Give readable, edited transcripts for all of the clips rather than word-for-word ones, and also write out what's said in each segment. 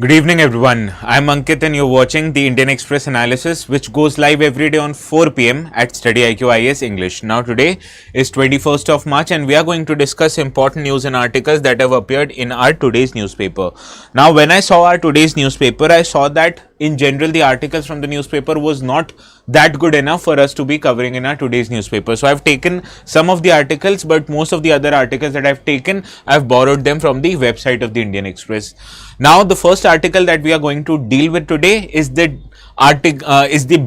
Good evening everyone, I am Ankit and you are watching the Indian Express analysis which goes live every day on 4 pm at StudyIQ IAS English. Now today is 21st of March and we are going to discuss important news and articles that have appeared in our today's newspaper. Now when I saw our today's newspaper, I saw that in general the articles from the newspaper was not that good enough for us to be covering in our today's newspaper. So I have taken some of the articles, but most of the other articles that I have taken, I have borrowed them from the website of the Indian Express. Now the first article that we are going to deal with today is the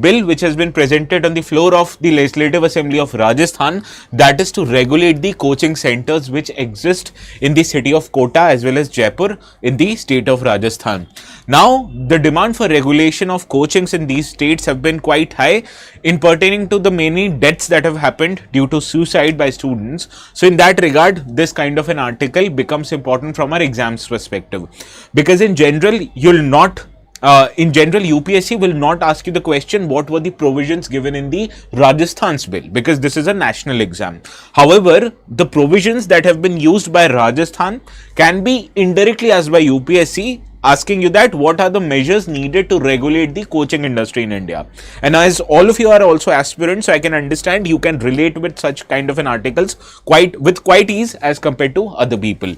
bill which has been presented on the floor of the Legislative Assembly of Rajasthan, that is to regulate the coaching centers which exist in the city of Kota as well as Jaipur in the state of Rajasthan. Now the demand for regulation of coachings in these states have been quite high in pertaining to the many deaths that have happened due to suicide by students. So in that regard, this kind of an article becomes important from our exams perspective, because in general UPSC will not ask you the question what were the provisions given in the Rajasthan's bill, because this is a national exam. However, the provisions that have been used by Rajasthan can be indirectly asked by UPSC, asking you that what are the measures needed to regulate the coaching industry in India. And as all of you are also aspirants, so I can understand you can relate with such kind of an articles with quite ease as compared to other people.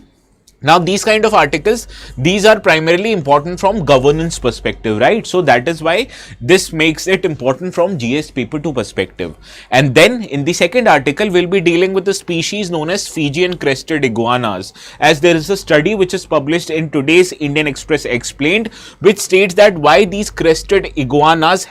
Now these kind of articles, these are primarily important from governance perspective, right? So that is why this makes it important from GS paper 2 perspective. And then in the second article, we'll be dealing with the species known as Fijian crested iguanas, as there is a study which is published in today's Indian Express Explained, which states that why these crested iguanas,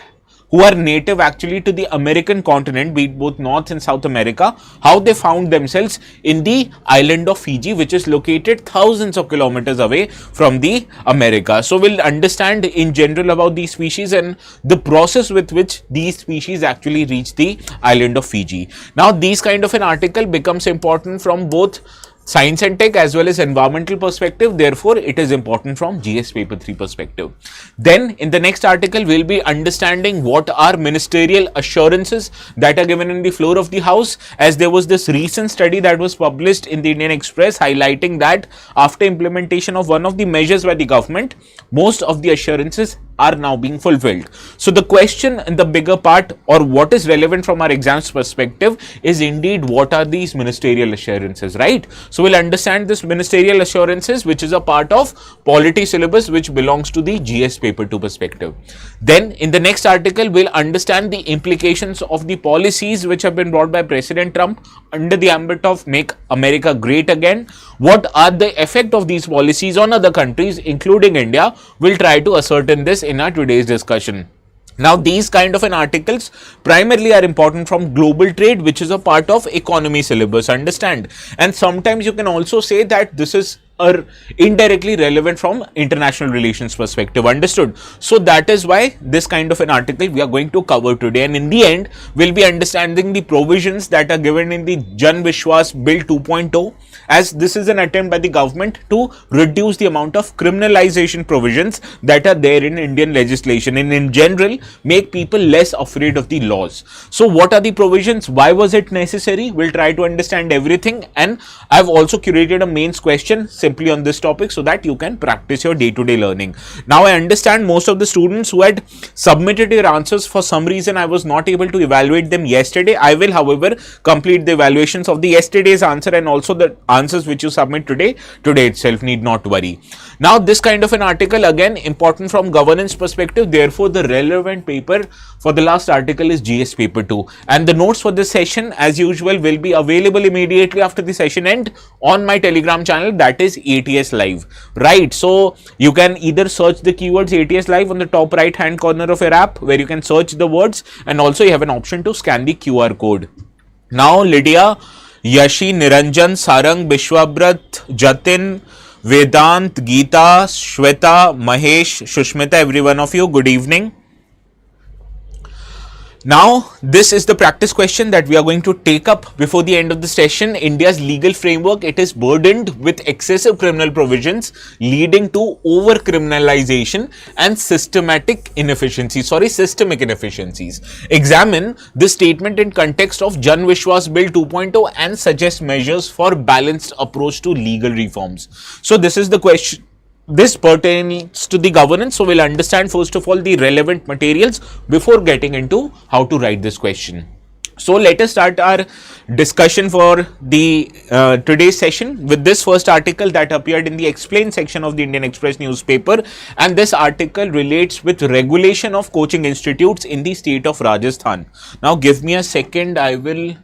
who are native actually to the American continent, be it both North and South America, how they found themselves in the island of Fiji, which is located thousands of kilometers away from the America. So we'll understand in general about these species and the process with which these species actually reach the island of Fiji. Now these kind of an article becomes important from both science and tech as well as environmental perspective, therefore it is important from GS paper 3 perspective. Then in the next article, we'll be understanding what are ministerial assurances that are given in the floor of the house, as there was this recent study that was published in the Indian Express highlighting that after implementation of one of the measures by the government, most of the assurances are now being fulfilled. So the question in the bigger part, or what is relevant from our exams perspective, is indeed what are these ministerial assurances, right? So we'll understand this ministerial assurances, which is a part of polity syllabus which belongs to the GS paper 2 perspective. Then in the next article, we'll understand the implications of the policies which have been brought by President Trump under the ambit of Make America Great Again. What are the effect of these policies on other countries, including India? We'll try to ascertain this in our today's discussion. Now these kind of an articles primarily are important from global trade, which is a part of economy syllabus, understand, and sometimes you can also say that this is indirectly relevant from international relations perspective, understood? So that is why this kind of an article we are going to cover today, and in the end we'll be understanding the provisions that are given in the Jan Vishwas Bill 2.0, as this is an attempt by the government to reduce the amount of criminalization provisions that are there in Indian legislation and in general make people less afraid of the laws. So what are the provisions? Why was it necessary? We'll try to understand everything, and I've also curated a mains question simply on this topic so that you can practice your day-to-day learning. Now I understand most of the students who had submitted their answers, for some reason I was not able to evaluate them yesterday. I will however complete the evaluations of the yesterday's answer and also the answers which you submit today itself, need not worry. Now this kind of an article again important from governance perspective, therefore the relevant paper for the last article is GS paper 2, and the notes for this session as usual will be available immediately after the session end on my Telegram channel, that is ATS Live, right? So you can either search the keywords ATS Live on the top right hand corner of your app where you can search the words, and also you have an option to scan the QR code. Now Lydia, Yashi, Niranjan, Sarang, Bishwabrat, Jatin, Vedant, Geeta, Shweta, Mahesh, Shushmita, every one of you, good evening. Now, this is the practice question that we are going to take up before the end of the session. India's legal framework, it is burdened with excessive criminal provisions leading to over-criminalization and systemic inefficiencies. Examine this statement in context of Jan Vishwas Bill 2.0 and suggest measures for balanced approach to legal reforms. So, this is the question. this pertains to the governance. So we'll understand first of all the relevant materials before getting into how to write this question. So let us start our discussion for the today's session with this first article that appeared in the Explain section of the Indian Express newspaper, and this article relates with regulation of coaching institutes in the state of Rajasthan. Now give me a second, I will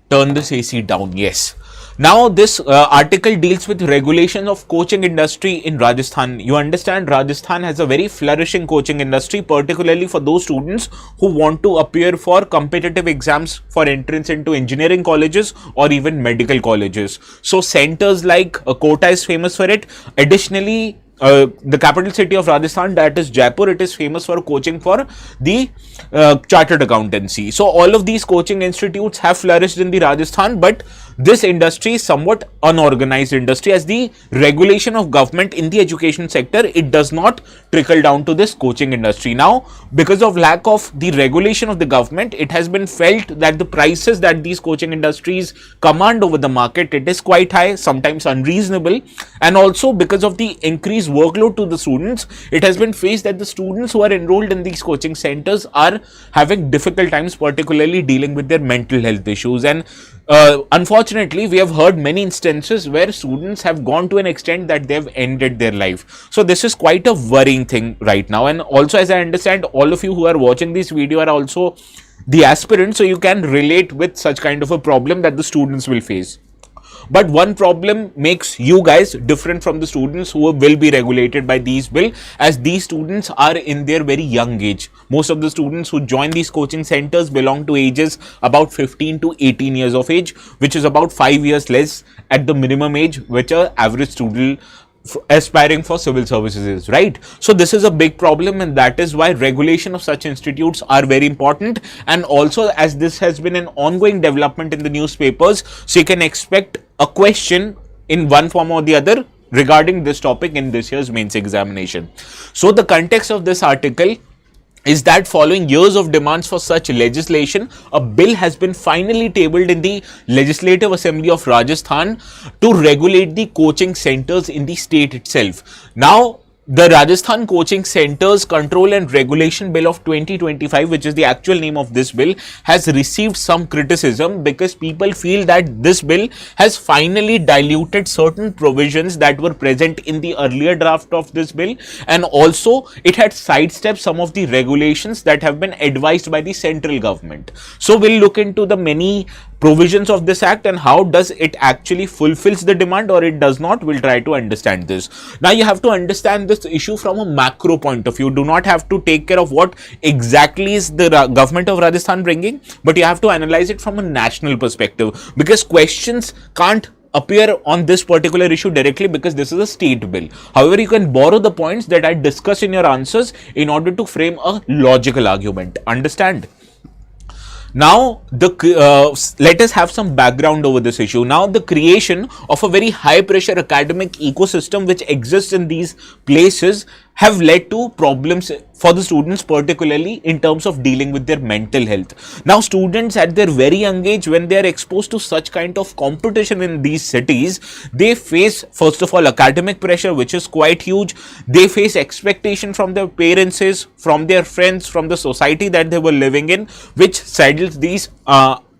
turn this AC down. Yes. Now this article deals with regulation of coaching industry in Rajasthan. You understand Rajasthan has a very flourishing coaching industry, particularly for those students who want to appear for competitive exams for entrance into engineering colleges or even medical colleges. So centers like Kota is famous for it. Additionally, the capital city of Rajasthan, that is Jaipur, it is famous for coaching for the chartered accountancy. So all of these coaching institutes have flourished in the Rajasthan, but this industry is somewhat unorganized industry, as the regulation of government in the education sector, it does not trickle down to this coaching industry. Now, because of lack of the regulation of the government, it has been felt that the prices that these coaching industries command over the market, it is quite high, sometimes unreasonable, and also because of the increased workload to the students, it has been faced that the students who are enrolled in these coaching centers are having difficult times, particularly dealing with their mental health issues. And unfortunately, we have heard many instances where students have gone to an extent that they have ended their life. So this is quite a worrying thing right now. And also, as I understand, all of you who are watching this video are also the aspirants, so you can relate with such kind of a problem that the students will face. But one problem makes you guys different from the students who will be regulated by these bill, as these students are in their very young age. Most of the students who join these coaching centers belong to ages about 15 to 18 years of age, which is about 5 years less at the minimum age which an average student aspiring for civil services is, right? So this is a big problem, and that is why regulation of such institutes are very important. And also, as this has been an ongoing development in the newspapers, so you can expect a question in one form or the other regarding this topic in this year's mains examination. So the context of this article is that following years of demands for such legislation, a bill has been finally tabled in the Legislative Assembly of Rajasthan to regulate the coaching centers in the state itself. Now, the Rajasthan Coaching Centers Control and Regulation Bill of 2025, which is the actual name of this bill, has received some criticism because people feel that this bill has finally diluted certain provisions that were present in the earlier draft of this bill, and also it had sidestepped some of the regulations that have been advised by the central government. So we'll look into the many provisions of this act and how does it actually fulfills the demand or it does not. We'll try to understand this. Now you have to understand this issue from a macro point of view. Do not have to take care of what exactly is the government of Rajasthan bringing, but you have to analyze it from a national perspective, because questions can't appear on this particular issue directly because this is a state bill. However, you can borrow the points that I discuss in your answers in order to frame a logical argument. Understand? Now, let us have some background over this issue. Now, the creation of a very high pressure academic ecosystem which exists in these places have led to problems for the students, particularly in terms of dealing with their mental health. Now, students at their very young age, when they are exposed to such kind of competition in these cities, they face, first of all, academic pressure, which is quite huge. They face expectation from their parents, from their friends, from the society that they were living in, which saddles these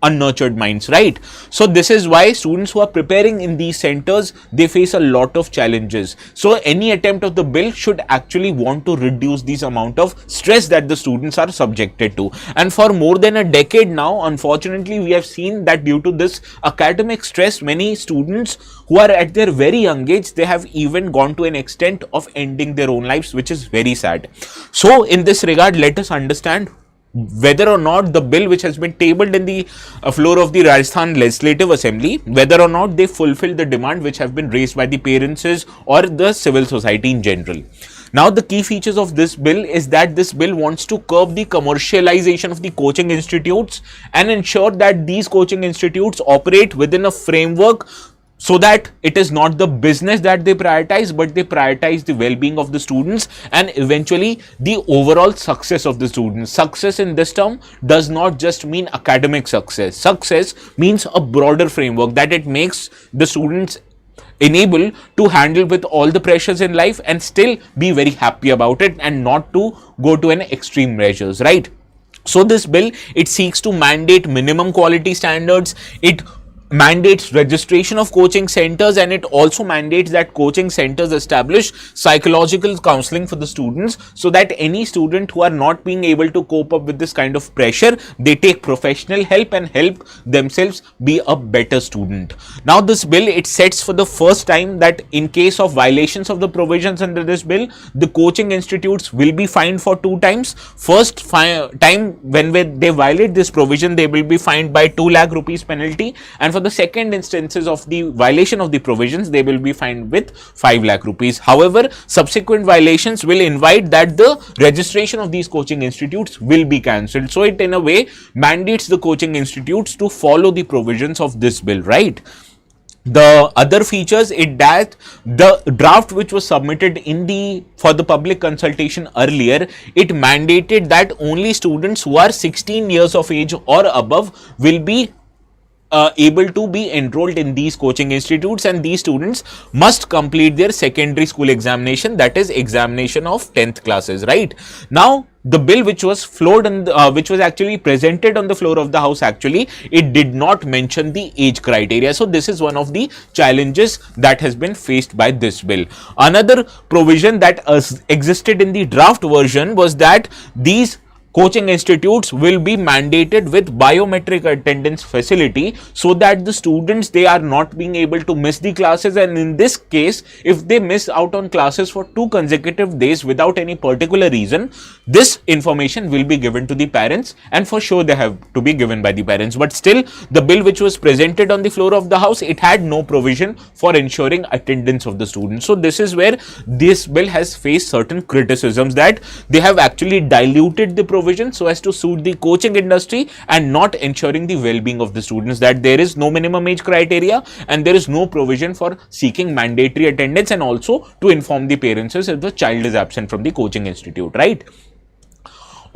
unnurtured minds, right? So this is why students who are preparing in these centers, they face a lot of challenges. So any attempt of the bill should actually want to reduce this amount of stress that the students are subjected to. And for more than a decade now, unfortunately, we have seen that due to this academic stress, many students who are at their very young age, they have even gone to an extent of ending their own lives, which is very sad. So in this regard, let us understand whether or not the bill which has been tabled in the floor of the Rajasthan Legislative Assembly, whether or not they fulfill the demand which have been raised by the parents or the civil society in general. Now, the key features of this bill is that this bill wants to curb the commercialization of the coaching institutes and ensure that these coaching institutes operate within a framework so that it is not the business that they prioritize, but they prioritize the well-being of the students and eventually the overall success of the students. Success in this term does not just mean academic success. Success means a broader framework, that it makes the students enable to handle with all the pressures in life and still be very happy about it and not to go to an extreme measures, right? So this bill, it seeks to mandate minimum quality standards, it mandates registration of coaching centers, and it also mandates that coaching centers establish psychological counseling for the students, so that any student who are not being able to cope up with this kind of pressure, they take professional help and help themselves be a better student. Now this bill, it sets for the first time that in case of violations of the provisions under this bill, the coaching institutes will be fined for 2 times. First time when they violate this provision, they will be fined by 2 lakh rupees penalty, and for the second instances of the violation of the provisions, they will be fined with 5 lakh rupees. However, subsequent violations will invite that the registration of these coaching institutes will be cancelled. So it in a way mandates the coaching institutes to follow the provisions of this bill, right? The other features, that the draft which was submitted for the public consultation earlier, it mandated that only students who are 16 years of age or above will be able to be enrolled in these coaching institutes, and these students must complete their secondary school examination, that is examination of 10th classes, right? Now the bill which was floored and which was actually presented on the floor of the house, actually it did not mention the age criteria. So this is one of the challenges that has been faced by this bill. Another provision that existed in the draft version was that these coaching institutes will be mandated with biometric attendance facility, so that the students, they are not being able to miss the classes, and in this case, if they miss out on classes for 2 consecutive days without any particular reason, this information will be given to the parents, and for sure they have to be given by the parents. But still, the bill which was presented on the floor of the house, it had no provision for ensuring attendance of the students. So this is where this bill has faced certain criticisms, that they have actually diluted the provision so as to suit the coaching industry and not ensuring the well-being of the students, that there is no minimum age criteria and there is no provision for seeking mandatory attendance, and also to inform the parents if the child is absent from the coaching institute, right?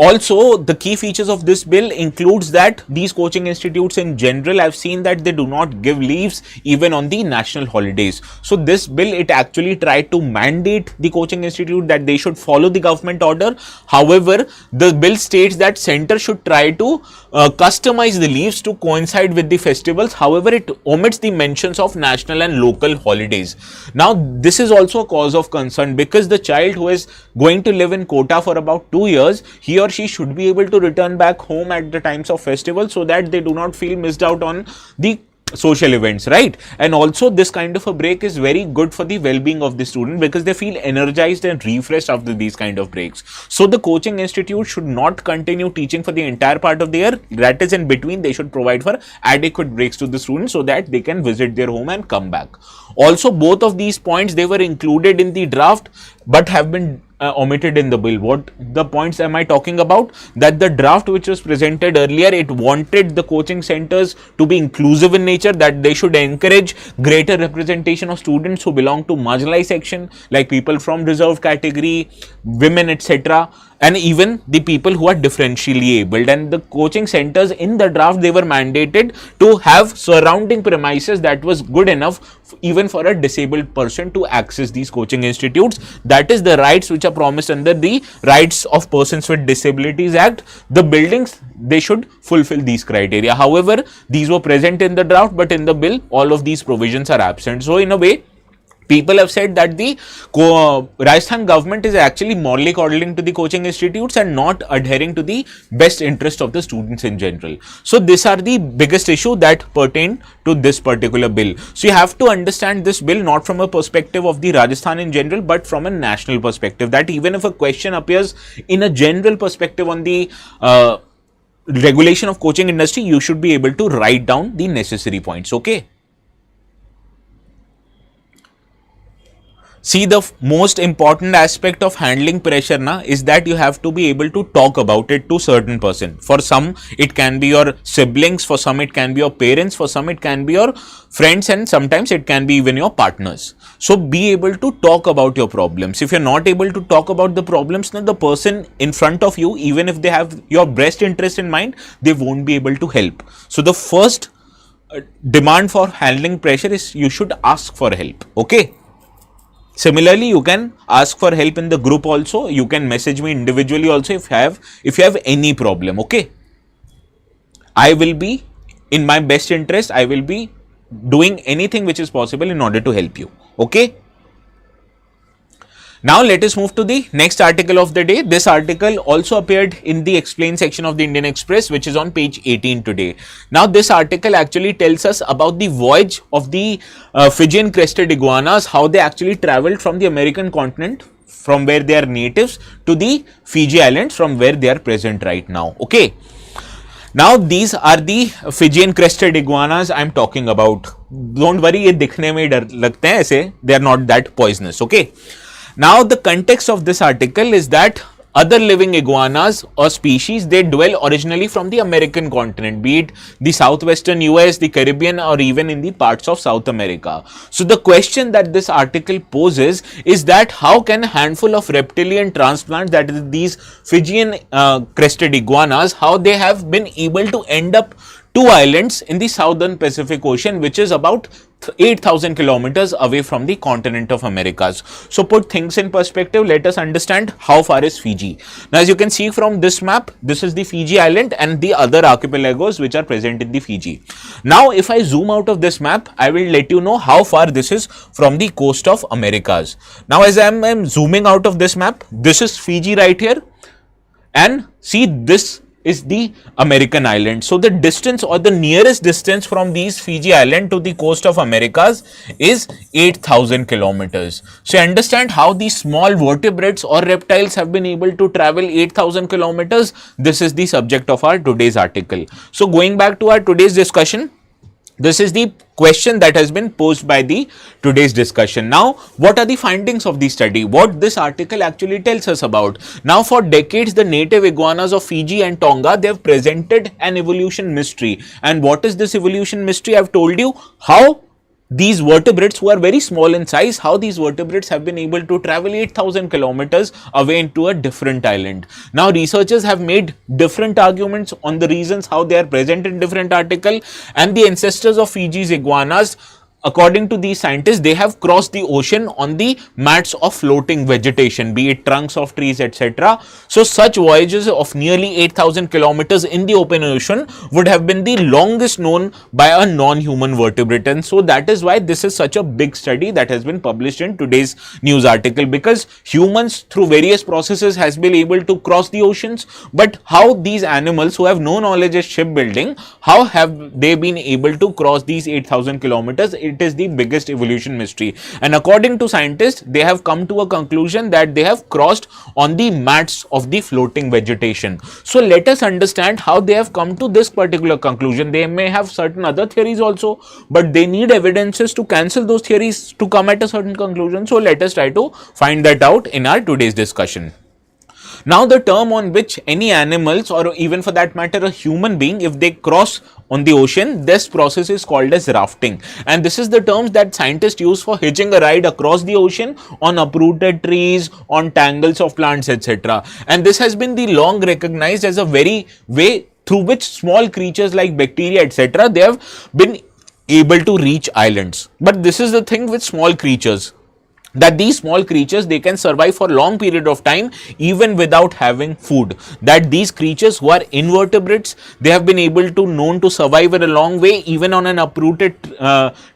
Also, the key features of this bill includes that these coaching institutes in general, I've seen that they do not give leaves even on the national holidays. So this bill, it actually tried to mandate the coaching institute that they should follow the government order. However, the bill states that center should try to customize the leaves to coincide with the festivals. However, it omits the mentions of national and local holidays. Now, this is also a cause of concern, because the child who is going to live in Kota for about 2 years, he or she should be able to return back home at the times of festival, so that they do not feel missed out on the social events, right? And also, this kind of a break is very good for the well-being of the student, because they feel energized and refreshed after these kind of breaks. So the coaching institute should not continue teaching for the entire part of the year. That is, in between, they should provide for adequate breaks to the students, so that they can visit their home and come back. Also, both of these points, they were included in the draft but have been omitted in the bill. What the points am I talking about? That the draft which was presented earlier, it wanted the coaching centers to be inclusive in nature, that they should encourage greater representation of students who belong to marginalized section, like people from reserved category, women, etc., and even the people who are differentially abled. And the coaching centers in the draft, they were mandated to have surrounding premises that was good enough even for a disabled person to access these coaching institutes. That is the rights which are promised under the Rights of Persons with Disabilities Act. The buildings, they should fulfill these criteria. However, these were present in the draft, but in the bill, all of these provisions are absent. So in a way, people have said that the Rajasthan government is actually morally coddling to the coaching institutes and not adhering to the best interest of the students in general. So these are the biggest issue that pertain to this particular bill. So you have to understand this bill not from a perspective of the Rajasthan in general, but from a national perspective, that even if a question appears in a general perspective on the regulation of coaching industry, you should be able to write down the necessary points, okay? See, the most important aspect of handling pressure is that you have to be able to talk about it to certain person. For some, it can be your siblings, for some it can be your parents, for some it can be your friends, and sometimes it can be even your partners. So be able to talk about your problems. If you're not able to talk about the problems, then the person in front of you, even if they have your best interest in mind, they won't be able to help. So the first demand for handling pressure is you should ask for help. Okay. Similarly, you can ask for help in the group also. You can message me individually also if you have any problem. Okay. I will be, in my best interest, I will be doing anything which is possible in order to help you. Okay. Now let us move to the next article of the day. This article also appeared in the explain section of the Indian Express, which is on page 18 today. Now this article actually tells us about the voyage of the Fijian crested iguanas, how they actually traveled from the American continent, from where they are natives, to the Fiji Islands, from where they are present right now. Okay. Now these are the Fijian crested iguanas I am talking about. Don't worry, ये दिखने में डर लगते हैं ऐसे, they are not that poisonous. Okay. Now the context of this article is that other living iguanas or species, they dwell originally from the American continent, be it the southwestern US, the Caribbean, or even in the parts of South America. So the question that this article poses is that how can a handful of reptilian transplants, that is these Fijian crested iguanas, how they have been able to end up two islands in the southern Pacific Ocean, which is about 8,000 kilometers away from the continent of Americas. So put things in perspective, let us understand how far is Fiji. Now as you can see from this map, this is the Fiji island and the other archipelagos which are present in the Fiji. Now if I zoom out of this map, I will let you know how far this is from the coast of Americas. Now as I am zooming out of this map, this is Fiji right here, and see this is the American island. So the distance or the nearest distance from these Fiji island to the coast of Americas is 8,000 kilometers. So you understand how these small vertebrates or reptiles have been able to travel 8,000 kilometers. This is the subject of our today's article. So going back to our today's discussion, this is the question that has been posed by the today's discussion. Now, what are the findings of the study? What this article actually tells us about? Now, for decades, the native iguanas of Fiji and Tonga, they have presented an evolution mystery. And what is this evolution mystery? I've told you how these vertebrates, who are very small in size, how these vertebrates have been able to travel 8,000 kilometers away into a different island. Now, researchers have made different arguments on the reasons how they are present in different article, and the ancestors of Fiji's iguanas, according to these scientists, they have crossed the ocean on the mats of floating vegetation, be it trunks of trees, etc. So such voyages of nearly 8,000 kilometers in the open ocean would have been the longest known by a non-human vertebrate. And so that is why this is such a big study that has been published in today's news article, because humans through various processes has been able to cross the oceans, but how these animals who have no knowledge of shipbuilding, how have they been able to cross these 8,000 kilometers? It is the biggest evolution mystery. And according to scientists, they have come to a conclusion that they have crossed on the mats of the floating vegetation. So let us understand how they have come to this particular conclusion. They may have certain other theories also, but they need evidences to cancel those theories to come at a certain conclusion. So let us try to find that out in our today's discussion. Now, the term on which any animals, or even for that matter a human being, if they cross on the ocean, this process is called as rafting, and this is the terms that scientists use for hitching a ride across the ocean on uprooted trees, on tangles of plants, etc. And this has been the long recognized as a very way through which small creatures like bacteria, etc., they have been able to reach islands. But this is the thing with small creatures, that these small creatures, they can survive for long period of time even without having food. That these creatures who are invertebrates, they have been able to known to survive in a long way even on an uprooted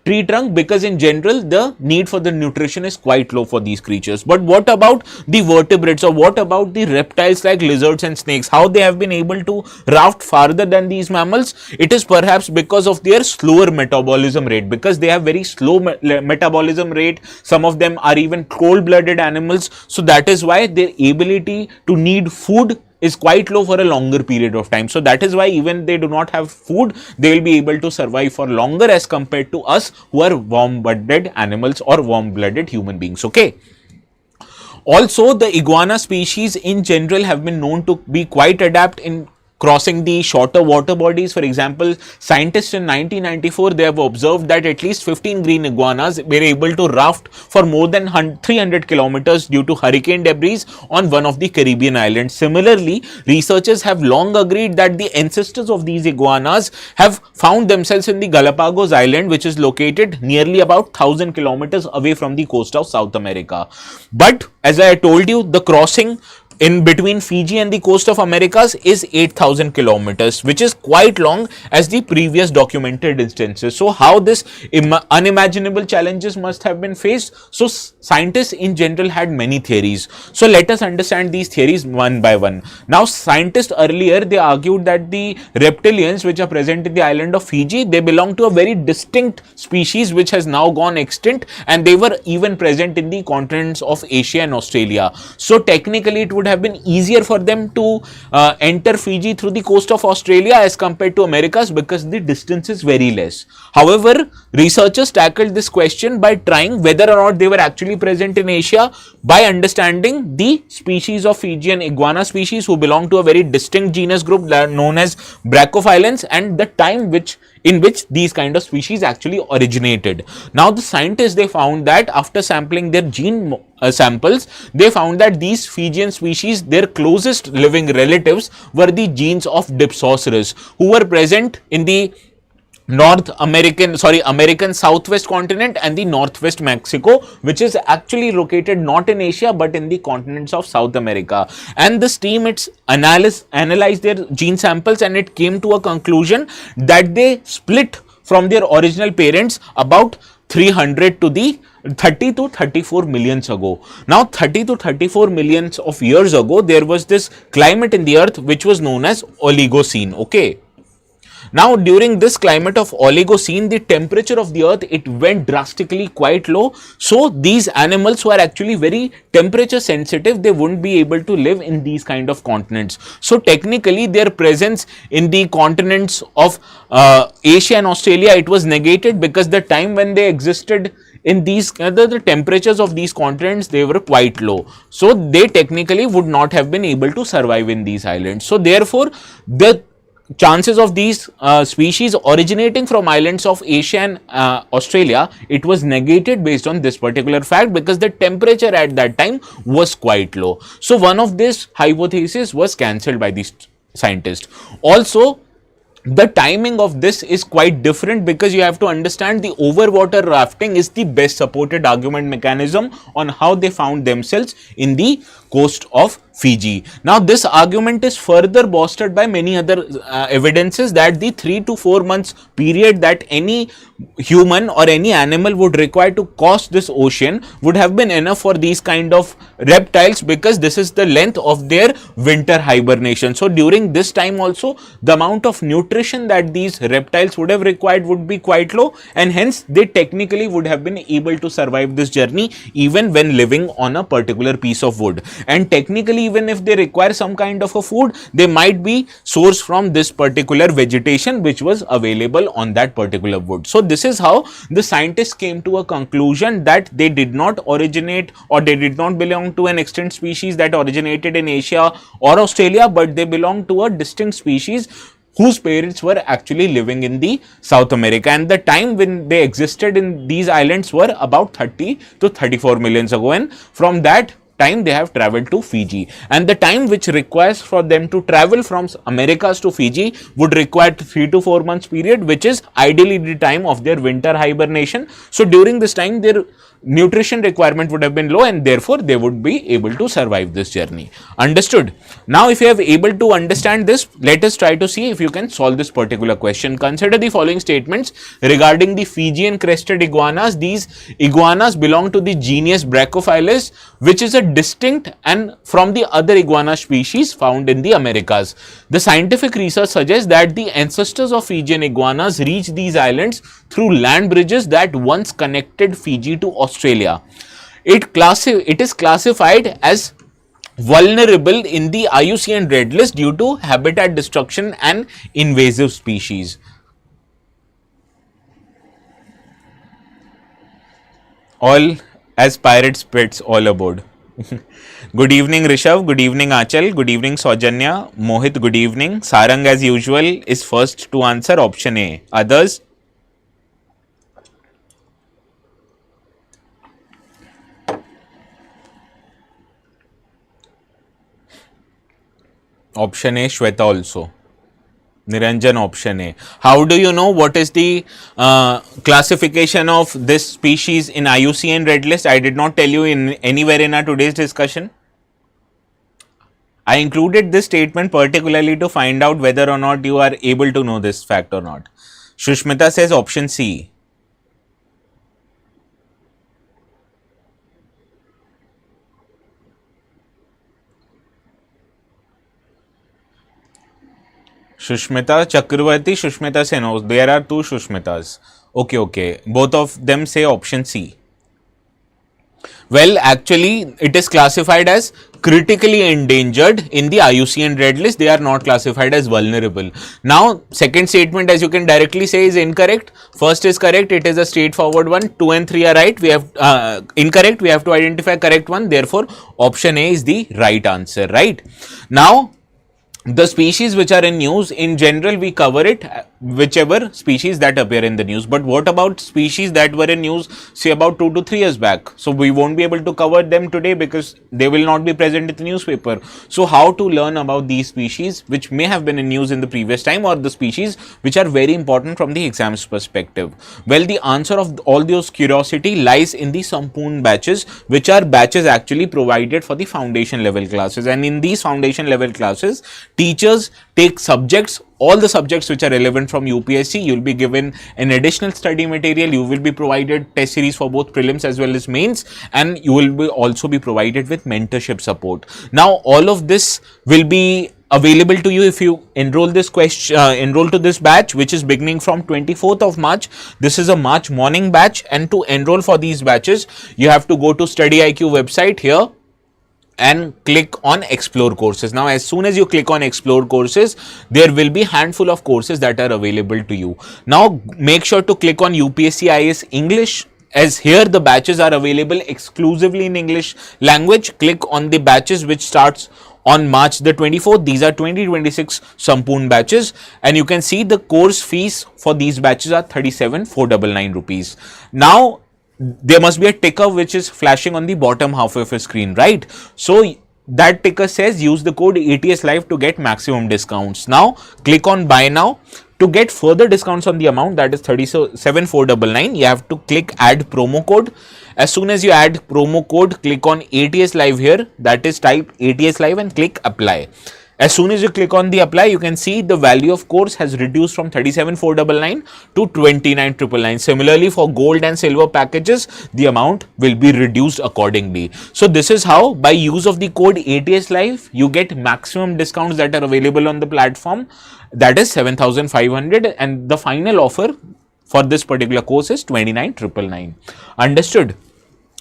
tree trunk, because in general the need for the nutrition is quite low for these creatures. But what about the vertebrates, or what about the reptiles like lizards and snakes? How they have been able to raft farther than these mammals? It is perhaps because of their slower metabolism rate, because they have very slow metabolism rate. Some of them are even cold-blooded animals, so that is why their ability to need food is quite low for a longer period of time. So that is why even they do not have food, they will be able to survive for longer as compared to us who are warm-blooded animals or warm-blooded human beings. Okay. Also, the iguana species in general have been known to be quite adept in crossing the shorter water bodies. For example, scientists in 1994, they have observed that at least 15 green iguanas were able to raft for more than 300 kilometers due to hurricane debris on one of the Caribbean islands. Similarly, researchers have long agreed that the ancestors of these iguanas have found themselves in the Galapagos Island, which is located nearly about 1000 kilometers away from the coast of South America. But as I told you, the crossing in between Fiji and the coast of Americas is 8,000 kilometers, which is quite long as the previous documented instances. So how this unimaginable challenges must have been faced? So scientists in general had many theories. So let us understand these theories one by one. Now, scientists earlier, they argued that the reptilians which are present in the island of Fiji, they belong to a very distinct species which has now gone extinct, and they were even present in the continents of Asia and Australia. So technically it would have been easier for them to enter Fiji through the coast of Australia as compared to Americas, because the distance is very less. However, researchers tackled this question by trying whether or not they were actually present in Asia by understanding the species of Fijian iguana species who belong to a very distinct genus group known as Brachyphyllans, and the time in which these kind of species actually originated. Now, the scientists, they found that after sampling their gene samples, they found that these Fijian species, their closest living relatives were the genes of Dipsoceras, who were present in the American Southwest continent and the Northwest Mexico, which is actually located not in Asia but in the continents of South America. And this team, it's analyzed their gene samples, and it came to a conclusion that they split from their original parents about 300 to the 30 to 34 millions ago. Now, 30 to 34 millions of years ago, there was this climate in the earth which was known as Oligocene. Okay. Now, during this climate of Oligocene, the temperature of the earth, it went drastically quite low. So these animals who are actually very temperature sensitive, they wouldn't be able to live in these kind of continents. So technically their presence in the continents of Asia and Australia, it was negated, because the time when they existed in these, the temperatures of these continents, they were quite low. So they technically would not have been able to survive in these islands. So therefore, the chances of these species originating from islands of Asia and Australia, it was negated based on this particular fact, because the temperature at that time was quite low. So one of these hypotheses was cancelled by these scientists. Also, the timing of this is quite different, because you have to understand the overwater rafting is the best supported argument mechanism on how they found themselves in the coast of Fiji. Now, this argument is further bolstered by many other evidences that the 3 to 4 months period that any human or any animal would require to cross this ocean would have been enough for these kind of reptiles, because this is the length of their winter hibernation. So during this time also, the amount of nutrition that these reptiles would have required would be quite low, and hence they technically would have been able to survive this journey even when living on a particular piece of wood. And technically, even if they require some kind of a food, they might be sourced from this particular vegetation which was available on that particular wood. So this is how the scientists came to a conclusion that they did not originate, or they did not belong to an extinct species that originated in Asia or Australia, but they belong to a distinct species whose parents were actually living in the South America, and the time when they existed in these islands were about 30 to 34 millions ago, and from that time they have traveled to Fiji, and the time which requires for them to travel from Americas to Fiji would require 3 to 4 months period, which is ideally the time of their winter hibernation. So during this time their nutrition requirement would have been low, and therefore they would be able to survive this journey. Understood? Now, if you have able to understand this, let us try to see if you can solve this particular question. Consider the following statements regarding the Fijian crested iguanas. These iguanas belong to the genus Brachyphyllus, which is a distinct and from the other iguana species found in the Americas. The scientific research suggests that the ancestors of Fijian iguanas reached these islands through land bridges that once connected Fiji to Australia. It is classified as vulnerable in the IUCN Red List due to habitat destruction and invasive species. All as pirates' pets all aboard. Good evening, Rishabh. Good evening, Achal. Good evening, Saujanya. Mohit, good evening. Sarang, as usual, is first to answer option A. Others? Option A, Shweta also. Niranjan, option A. How do you know what is the classification of this species in IUCN Red List? I did not tell you in anywhere in our today's discussion. I included this statement particularly to find out whether or not you are able to know this fact or not. Shushmita says option C. Shushmita Chakravarti, Shushmita say no. There are two Shushmitas. Okay. Both of them say option C. Well, actually, it is classified as critically endangered in the IUCN Red List. They are not classified as vulnerable. Now, second statement, as you can directly say, is incorrect. First is correct. It is a straightforward one. 2 and 3 are right. We have incorrect. We have to identify correct one. Therefore, option A is the right answer. Right now, the species which are in news, in general we cover it, whichever species that appear in the news. But what about species that were in news say about 2 to 3 years back? So we won't be able to cover them today because they will not be present in the newspaper. So how to learn about these species which may have been in news in the previous time, or the species which are very important from the exam's perspective? Well, the answer of all those curiosity lies in the Sampoon batches, which are batches actually provided for the foundation level classes. And in these foundation level classes, teachers take subjects, all the subjects which are relevant from UPSC. You will be given an additional study material. You will be provided test series for both prelims as well as mains, and you will be also be provided with mentorship support. Now, all of this will be available to you if you enroll to this batch, which is beginning from 24th of March. This is a March morning batch, and to enroll for these batches, you have to go to StudyIQ website here and click on explore courses. Now, as soon as you click on explore courses, there will be handful of courses that are available to you. Now, make sure to click on UPSC IS English, as here the batches are available exclusively in English language. Click on the batches which starts on March the 24th. These are 2026 Sampoon batches, and you can see the course fees for these batches are 37,499 rupees. Now, there must be a ticker which is flashing on the bottom half of your screen, right? So that ticker says use the code ATS Live to get maximum discounts. Now click on buy now. To get further discounts on the amount, that is 37,499, you have to click add promo code. As soon as you add promo code, click on ATS Live here, that is type ATS Live and click apply. As soon as you click on the apply, you can see the value of course has reduced from 37,499 to 29,999. Similarly, for gold and silver packages, the amount will be reduced accordingly. So this is how, by use of the code ATS Live, you get maximum discounts that are available on the platform. That is 7,500, and the final offer for this particular course is 29,999. Understood?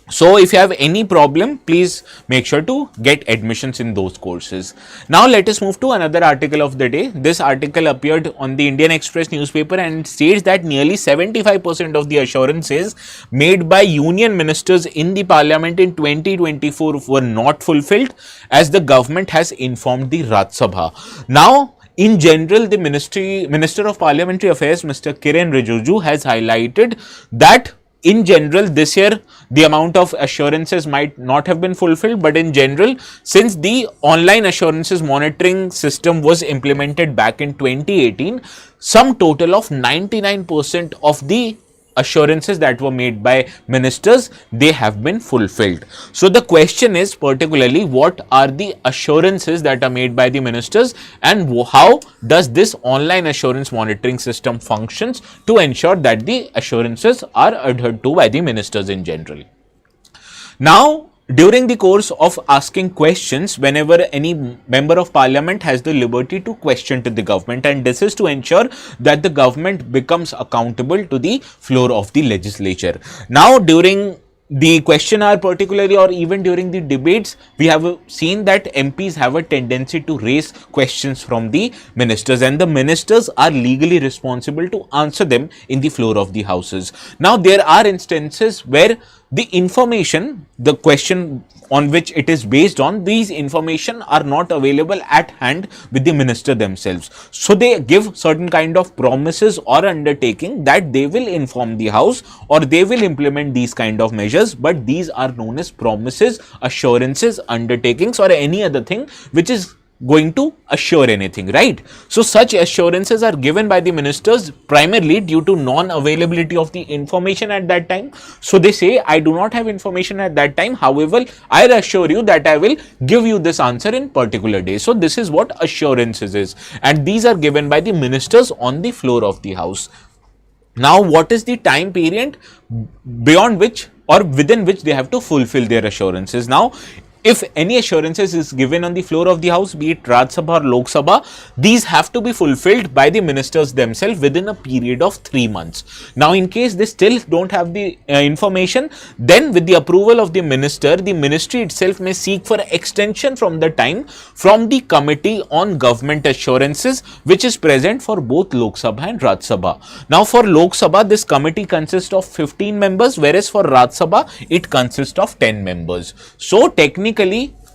So if you have any problem, please make sure to get admissions in those courses. Now let us move to another article of the day. This article appeared on the Indian Express newspaper and states that nearly 75% of the assurances made by union ministers in the parliament in 2024 were not fulfilled, as the government has informed the Rajya Sabha. Now, in general, the Minister of Parliamentary Affairs, Mr. Kiren Rijiju, has highlighted that in general, this year, the amount of assurances might not have been fulfilled, but in general, since the online assurances monitoring system was implemented back in 2018, some total of 99% of the assurances that were made by ministers, they have been fulfilled. So the question is particularly, what are the assurances that are made by the ministers, and how does this online assurance monitoring system functions to ensure that the assurances are adhered to by the ministers in general. Now, during the course of asking questions, whenever any member of parliament has the liberty to question to the government, and this is to ensure that the government becomes accountable to the floor of the legislature. Now, during the question hour particularly, or even during the debates, we have seen that MPs have a tendency to raise questions from the ministers, and the ministers are legally responsible to answer them in the floor of the houses. Now, there are instances where the information, the question on which it is based on, these information are not available at hand with the minister themselves. So they give certain kind of promises or undertaking that they will inform the house or they will implement these kind of measures, but these are known as promises, assurances, undertakings, or any other thing which is going to assure anything, right? So such assurances are given by the ministers primarily due to non-availability of the information at that time. So they say, I do not have information at that time, however, I assure you that I will give you this answer in particular day. So this is what assurances is, and these are given by the ministers on the floor of the house. Now, what is the time period beyond which or within which they have to fulfill their assurances? Now, if any assurances is given on the floor of the house, be it Rajya Sabha or Lok Sabha, these have to be fulfilled by the ministers themselves within a period of 3 months. Now, in case they still don't have the information, then with the approval of the minister, the ministry itself may seek for extension from the time from the committee on government assurances, which is present for both Lok Sabha and Rajya Sabha. Now, for Lok Sabha, this committee consists of 15 members, whereas for Rajya Sabha, it consists of 10 members. So, technically,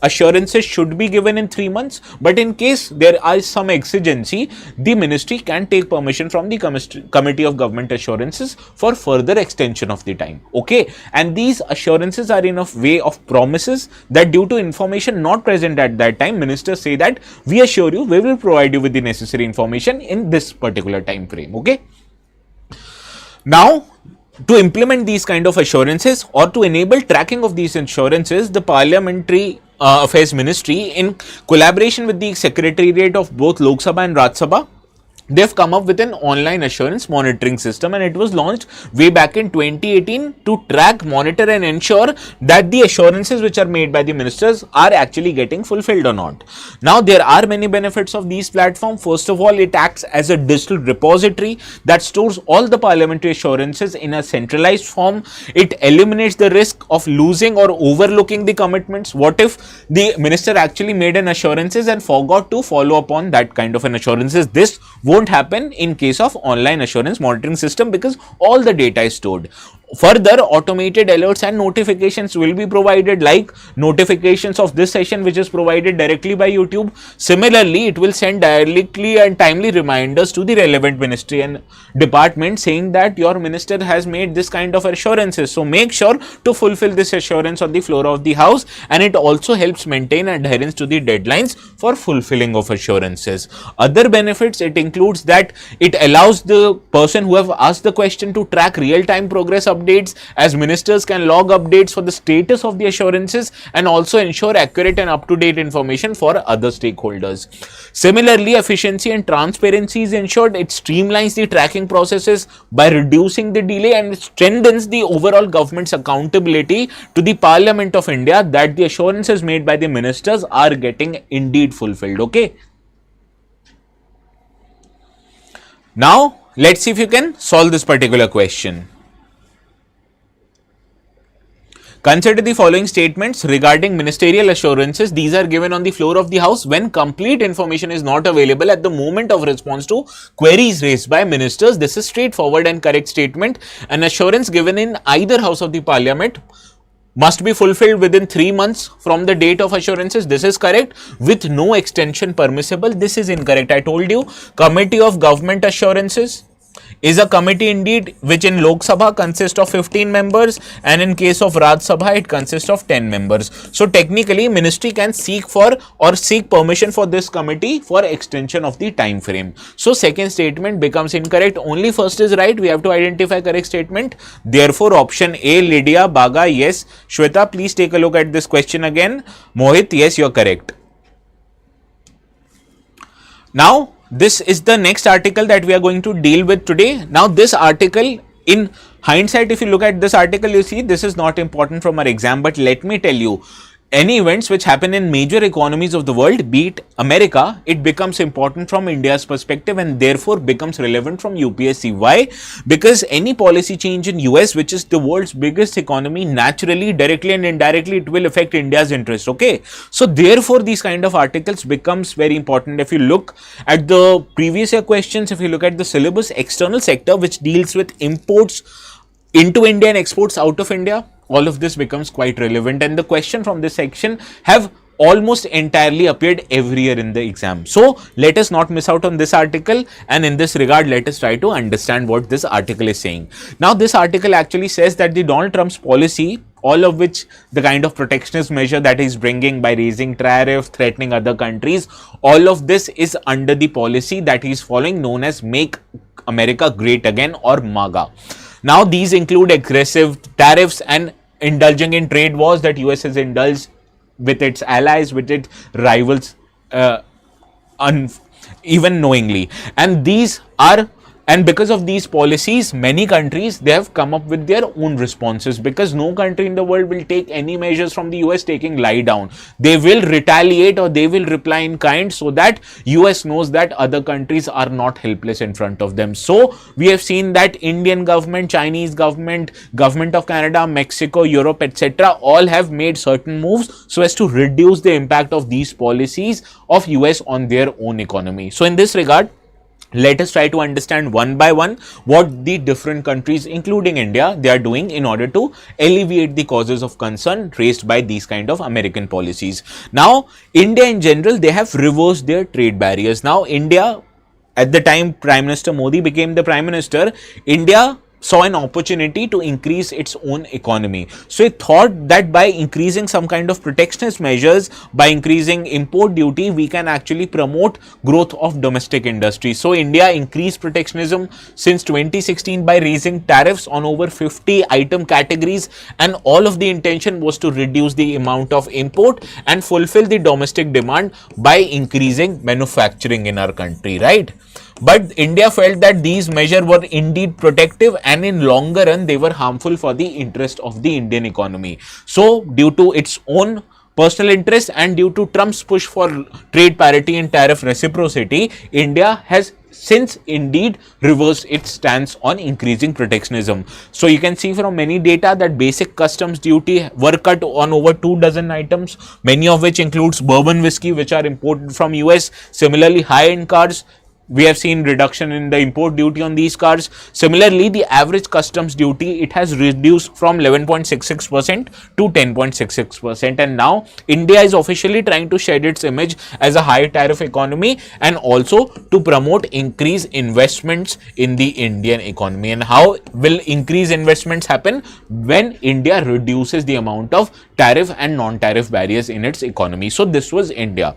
assurances should be given in 3 months, but in case there is some exigency, the ministry can take permission from the committee of government assurances for further extension of the time. Okay, and these assurances are in a way of promises that due to information not present at that time, ministers say that we assure you, we will provide you with the necessary information in this particular time frame. Okay, now, to implement these kind of assurances or to enable tracking of these assurances, the Parliamentary Affairs Ministry, in collaboration with the Secretariat of both Lok Sabha and Rajya Sabha, they have come up with an online assurance monitoring system, and it was launched way back in 2018 to track, monitor and ensure that the assurances which are made by the ministers are actually getting fulfilled or not. Now, there are many benefits of these platforms. First of all, it acts as a digital repository that stores all the parliamentary assurances in a centralized form. It eliminates the risk of losing or overlooking the commitments. What if the minister actually made an assurances and forgot to follow up on that kind of an assurances? This won't happen in case of online assurance monitoring system because all the data is stored. Further, automated alerts and notifications will be provided, like notifications of this session which is provided directly by YouTube. Similarly, it will send directly and timely reminders to the relevant ministry and department saying that your minister has made this kind of assurances. So make sure to fulfill this assurance on the floor of the house, and it also helps maintain adherence to the deadlines for fulfilling of assurances. Other benefits, it includes that it allows the person who have asked the question to track real-time progress updates, as ministers can log updates for the status of the assurances and also ensure accurate and up-to-date information for other stakeholders. Similarly, efficiency and transparency is ensured. It streamlines the tracking processes by reducing the delay, and it strengthens the overall government's accountability to the Parliament of India that the assurances made by the ministers are getting indeed fulfilled. Okay. Now, let's see if you can solve this particular question. Consider the following statements regarding ministerial assurances. These are given on the floor of the house when complete information is not available at the moment of response to queries raised by ministers. This is straightforward and correct statement. An assurance given in either house of the parliament must be fulfilled within 3 months from the date of assurances. This is correct. With no extension permissible. This is incorrect. I told you, Committee of Government Assurances is a committee indeed which in Lok Sabha consists of 15 members, and in case of Rajya Sabha it consists of 10 members. So technically ministry can seek for or seek permission for this committee for extension of the time frame. So second statement becomes incorrect. Only first is right. We have to identify correct statement. Therefore option A, Lydia, Baga, yes. Shweta, please take a look at this question again. Mohit, yes, you are correct. Now, this is the next article that we are going to deal with today. Now, this article, in hindsight, if you look at this article, you see this is not important from our exam, but let me tell you, any events which happen in major economies of the world, be it America, it becomes important from India's perspective and therefore becomes relevant from UPSC. Why? Because any policy change in US, which is the world's biggest economy, naturally, directly and indirectly, it will affect India's interest. Okay. So therefore, these kind of articles becomes very important. If you look at the previous year questions, if you look at the syllabus, external sector, which deals with imports into India and exports out of India, all of this becomes quite relevant, and the question from this section have almost entirely appeared every year in the exam. So let us not miss out on this article, and in this regard let us try to understand what this article is saying. Now this article actually says that the Donald Trump's policy, all of which the kind of protectionist measure that he's bringing by raising tariff, threatening other countries, all of this is under the policy that he's following known as Make America Great Again, or MAGA. Now these include aggressive tariffs and indulging in trade wars that US has indulged with its allies, with its rivals, even knowingly. And because of these policies, many countries, they have come up with their own responses, because no country in the world will take any measures from the US taking lie down. They will retaliate, or they will reply in kind, so that US knows that other countries are not helpless in front of them. So we have seen that Indian government, Chinese government, government of Canada, Mexico, Europe, etc., all have made certain moves so as to reduce the impact of these policies of US on their own economy. So in this regard, let us try to understand one by one what the different countries, including India, they are doing in order to alleviate the causes of concern raised by these kind of American policies. Now, India in general, they have reversed their trade barriers. Now, India, at the time Prime Minister Modi became the Prime Minister, India saw an opportunity to increase its own economy. So it thought that by increasing some kind of protectionist measures, by increasing import duty, we can actually promote growth of domestic industry. So India increased protectionism since 2016 by raising tariffs on over 50 item categories, and all of the intention was to reduce the amount of import and fulfill the domestic demand by increasing manufacturing in our country, right? But India felt that these measures were indeed protective, and in longer run they were harmful for the interest of the Indian economy. So due to its own personal interest and due to Trump's push for trade parity and tariff reciprocity, India has since indeed reversed its stance on increasing protectionism. So you can see from many data that basic customs duty were cut on over 24 items, many of which includes bourbon whiskey, which are imported from US. Similarly, high-end cars, we have seen reduction in the import duty on these cars. Similarly, the average customs duty, it has reduced from 11.66% to 10.66%, and now India is officially trying to shed its image as a high tariff economy and also to promote increased investments in the Indian economy. And how will increased investments happen? When India reduces the amount of tariff and non-tariff barriers in its economy. So this was India.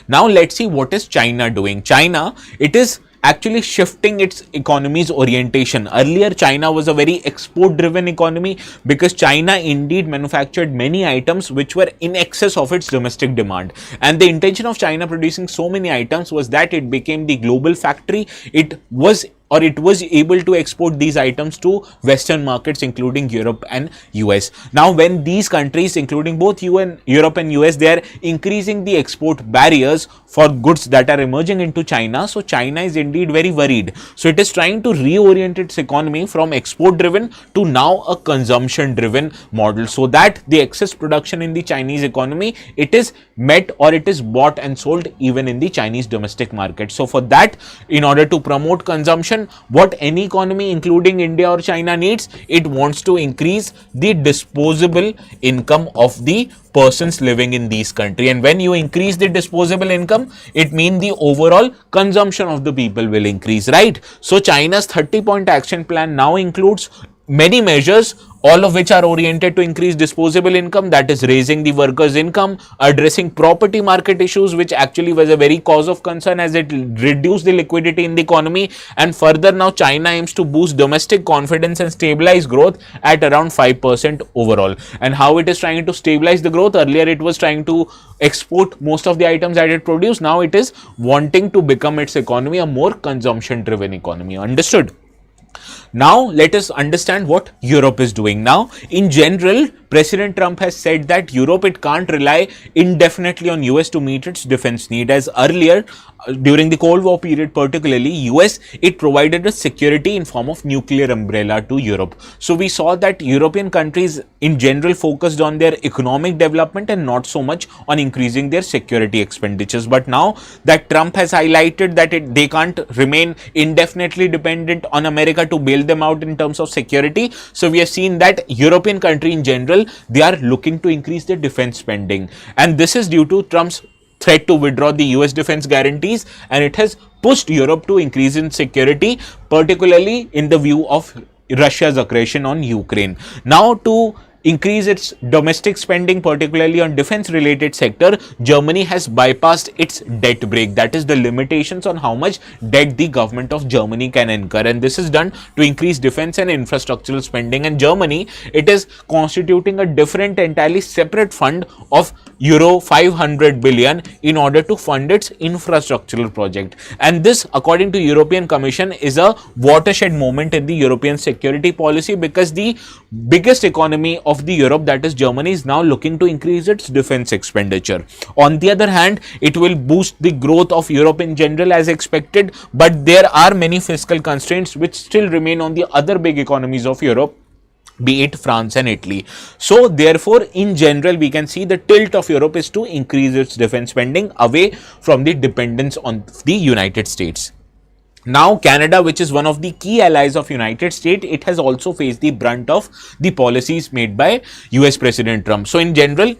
Now let's see what is China doing. China, it is actually shifting its economy's orientation. Earlier, China was a very export-driven economy because China indeed manufactured many items which were in excess of its domestic demand. And the intention of China producing so many items was that it became the global factory. It was able to export these items to Western markets, including Europe and US. Now, when these countries, including both Europe and US, they are increasing the export barriers for goods that are emerging into China, so China is indeed very worried. So it is trying to reorient its economy from export-driven to now a consumption-driven model, so that the excess production in the Chinese economy, it is met or it is bought and sold even in the Chinese domestic market. So for that, in order to promote consumption, what any economy including India or China needs, it wants to increase the disposable income of the persons living in these countries. And when you increase the disposable income, it means the overall consumption of the people will increase, right? So China's 30-point action plan now includes many measures, all of which are oriented to increase disposable income, that is raising the workers' income, addressing property market issues, which actually was a very cause of concern as it reduced the liquidity in the economy. And further, now China aims to boost domestic confidence and stabilize growth at around 5% overall. And how it is trying to stabilize the growth? Earlier it was trying to export most of the items that it produced. Now it is wanting to become its economy a more consumption driven economy. Understood? Now let us understand what Europe is doing. Now, in general, President Trump has said that Europe, it can't rely indefinitely on US to meet its defense need. As earlier, during the Cold War period particularly, US, it provided a security in form of nuclear umbrella to Europe. So we saw that European countries in general focused on their economic development and not so much on increasing their security expenditures. But now that Trump has highlighted that they can't remain indefinitely dependent on America to build them out in terms of security. So we have seen that European country in general, they are looking to increase their defense spending, and this is due to Trump's threat to withdraw the US defense guarantees, and it has pushed Europe to increase in security, particularly in the view of Russia's aggression on Ukraine. Now, to increase its domestic spending, particularly on defense related sector, Germany has bypassed its debt brake, that is the limitations on how much debt the government of Germany can incur, and this is done to increase defense and infrastructural spending. And Germany, it is constituting a different, entirely separate fund of euro 500 billion in order to fund its infrastructural project, and this, according to European Commission, is a watershed moment in the European security policy, because the biggest economy of the Europe, that is Germany, is now looking to increase its defense expenditure. On the other hand, it will boost the growth of Europe in general as expected, but there are many fiscal constraints which still remain on the other big economies of Europe, be it France and Italy. So therefore, in general, we can see the tilt of Europe is to increase its defense spending away from the dependence on the United States. Now, Canada, which is one of the key allies of United States, it has also faced the brunt of the policies made by US President Trump. So in general,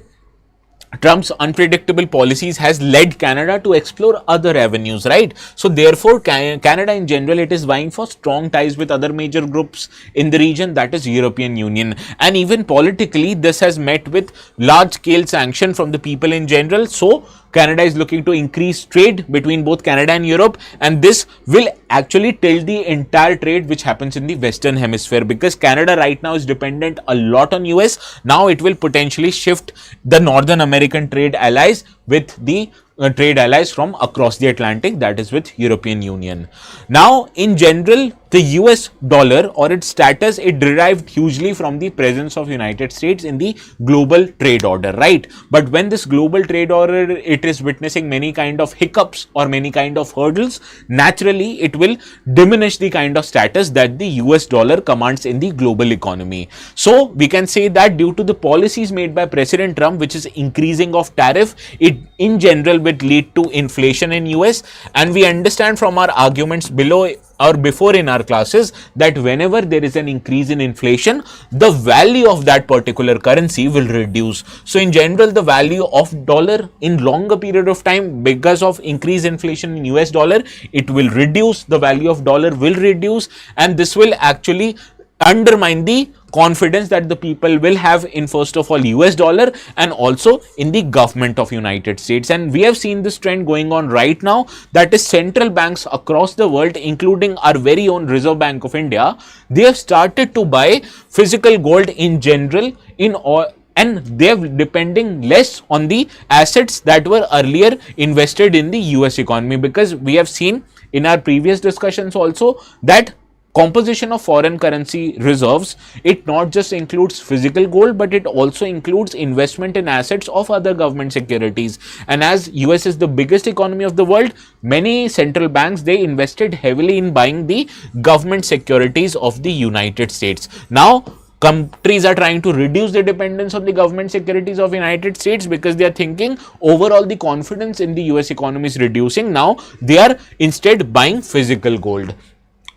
Trump's unpredictable policies has led Canada to explore other avenues, right? So therefore, Canada in general, it is vying for strong ties with other major groups in the region, that is European Union. And even politically, this has met with large scale sanction from the people in general. So Canada is looking to increase trade between both Canada and Europe, and this will actually tilt the entire trade which happens in the Western Hemisphere, because Canada right now is dependent a lot on US. Now it will potentially shift the Northern American trade allies with the trade allies from across the Atlantic, that is with European Union. Now, in general, the US dollar or its status, it derived hugely from the presence of United States in the global trade order, right? But when this global trade order, it is witnessing many kind of hiccups or many kind of hurdles, naturally it will diminish the kind of status that the US dollar commands in the global economy. So we can say that due to the policies made by President Trump, which is increasing of tariff, it in general will lead to inflation in US, and we understand from our arguments below or before in our classes that whenever there is an increase in inflation, the value of that particular currency will reduce. So in general, the value of dollar in longer period of time, because of increased inflation in US dollar, it will reduce, the value of dollar will reduce, and this will actually undermine the confidence that the people will have in, first of all, US dollar and also in the government of United States. And we have seen this trend going on right now, that is central banks across the world, including our very own Reserve Bank of India, they have started to buy physical gold in general in all, and they are depending less on the assets that were earlier invested in the US economy, because we have seen in our previous discussions also that composition of foreign currency reserves, it not just includes physical gold, but it also includes investment in assets of other government securities. And as US is the biggest economy of the world, many central banks, they invested heavily in buying the government securities of the United States. Now countries are trying to reduce the dependence on the government securities of United States, because they are thinking overall the confidence in the US economy is reducing. Now they are instead buying physical gold.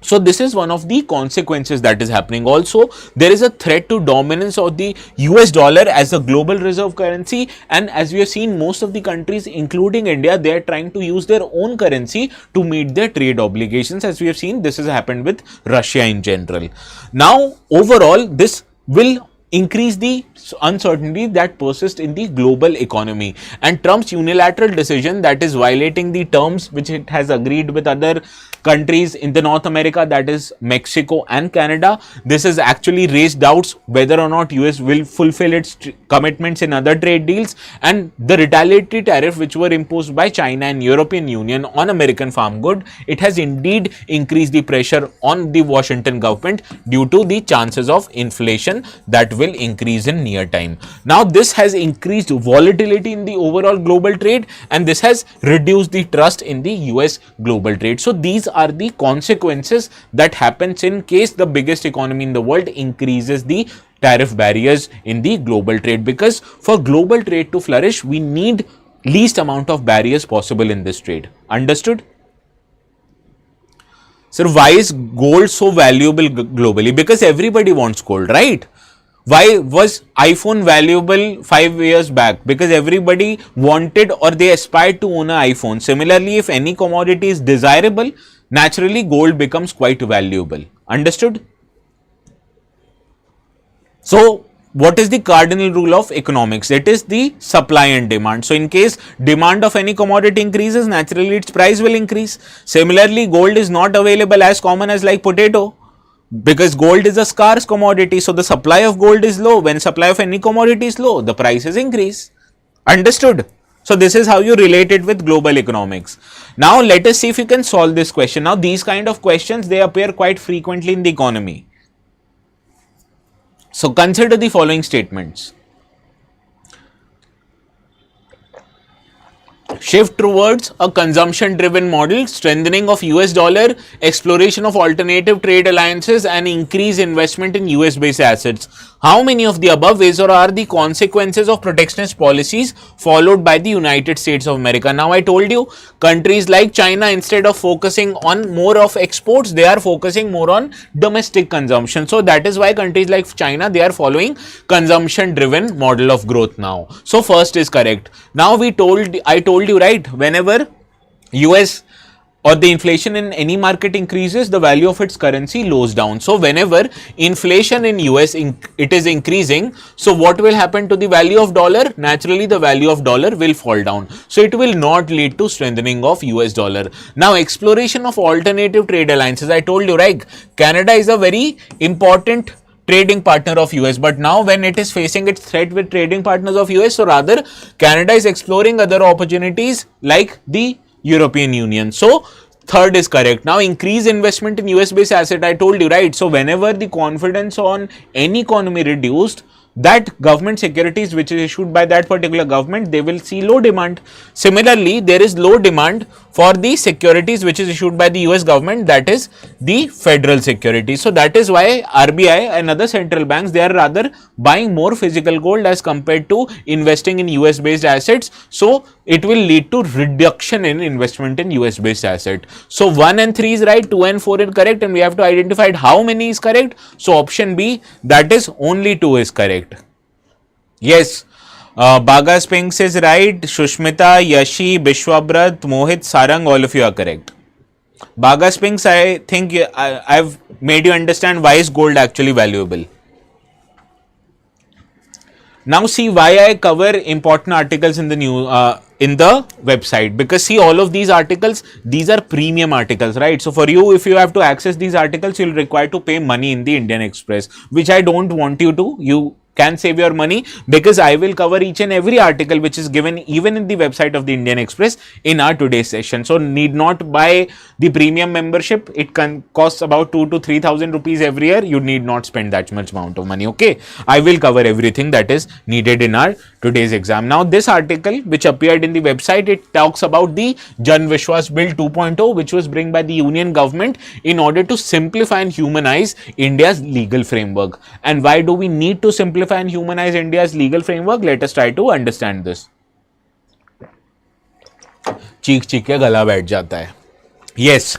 So this is one of the consequences that is happening. Also, there is a threat to dominance of the US dollar as a global reserve currency, and as we have seen, most of the countries, including India, they are trying to use their own currency to meet their trade obligations. As we have seen, this has happened with Russia in general. Now, overall, this will increase the uncertainty that persists in the global economy, and Trump's unilateral decision, that is violating the terms which it has agreed with other countries in the North America, that is Mexico and Canada, this has actually raised doubts whether or not US will fulfill its commitments in other trade deals. And the retaliatory tariff which were imposed by China and European Union on American farm good, it has indeed increased the pressure on the Washington government due to the chances of inflation that will increase in near time. Now this has increased volatility in the overall global trade, and this has reduced the trust in the US global trade. So these are the consequences that happens in case the biggest economy in the world increases the tariff barriers in the global trade, because for global trade to flourish, we need least amount of barriers possible in this trade. Understood? Sir, why is gold so valuable globally? Because everybody wants gold, right? Why was iPhone valuable 5 years back? Because everybody wanted or they aspired to own an iPhone. Similarly, if any commodity is desirable, naturally gold becomes quite valuable. Understood? So, what is the cardinal rule of economics? It is the supply and demand. So, in case demand of any commodity increases, naturally its price will increase. Similarly, gold is not available as common as like potato, because gold is a scarce commodity. So, the supply of gold is low. When supply of any commodity is low, the prices increase. Understood? So, this is how you relate it with global economics. Now, let us see if you can solve this question. Now, these kind of questions, they appear quite frequently in the economy. So, consider the following statements. Shift towards a consumption driven model, strengthening of US dollar, exploration of alternative trade alliances and increase investment in US based assets. How many of the above is or are the consequences of protectionist policies followed by the United States of America? Now, I told you countries like China, instead of focusing on more of exports, they are focusing more on domestic consumption. So, that is why countries like China, they are following consumption driven model of growth now. So, first is correct. Now, I told you, right, whenever US or the inflation in any market increases, the value of its currency goes down. So, whenever inflation in US it is increasing, so what will happen to the value of dollar? Naturally, the value of dollar will fall down. So, it will not lead to strengthening of US dollar. Now, exploration of alternative trade alliances. I told you, right, Canada is a very important trading partner of US, but now when it is facing its threat with trading partners of US, so rather Canada is exploring other opportunities like the European Union. So, third is correct. Now, increase investment in US based asset, I told you, right. So, whenever the confidence on any economy reduced, that government securities which is issued by that particular government, they will see low demand. Similarly, there is low demand for the securities which is issued by the US government, that is the federal securities. So, that is why RBI and other central banks, they are rather buying more physical gold as compared to investing in US based assets. So, it will lead to reduction in investment in US based asset. So, 1 and 3 is right, 2 and 4 is correct, and we have to identify how many is correct. So, option B, that is only 2 is correct. Yes, Baga Spinks is right. Shushmita, Yashi, Bishwabrat, Mohit, Sarang, all of you are correct. Baga Spinks, I think I've made you understand why is gold actually valuable. Now, see why I cover important articles in the in the website, because see, all of these articles, these are premium articles, right? So, for you, if you have to access these articles, you'll require to pay money in the Indian Express, which I don't want you to. You can save your money, because I will cover each and every article which is given even in the website of the Indian Express in our today's session. So, need not buy the premium membership. It can cost about 2 to 3,000 rupees every year. You need not spend that much amount of money. Okay, I will cover everything that is needed in our today's exam. Now, this article which appeared in the website, it talks about the Jan Vishwas Bill 2.0, which was brought by the Union government in order to simplify and humanize India's legal framework. And why do we need to simplify and humanize India's legal framework? Let us try to understand this. चीख चीख के गला बैठ जाता है. Yes,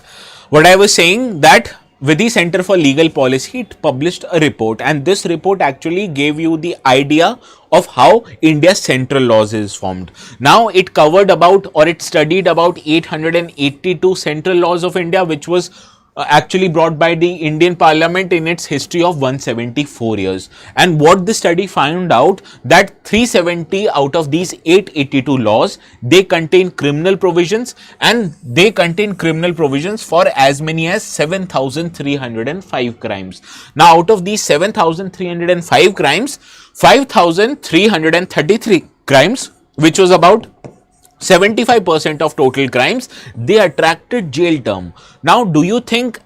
what I was saying, that with the Center for Legal Policy, it published a report, and this report actually gave you the idea of how India's central laws is formed. Now, it covered about, or it studied about 882 central laws of India, which was actually brought by the Indian Parliament in its history of 174 years. And what the study found out, that 370 out of these 882 laws, they contain criminal provisions, and they contain criminal provisions for as many as 7,305 crimes. Now, out of these 7,305 crimes, 5,333 crimes, which was about 75% of total crimes, they attracted jail term. Now, do you think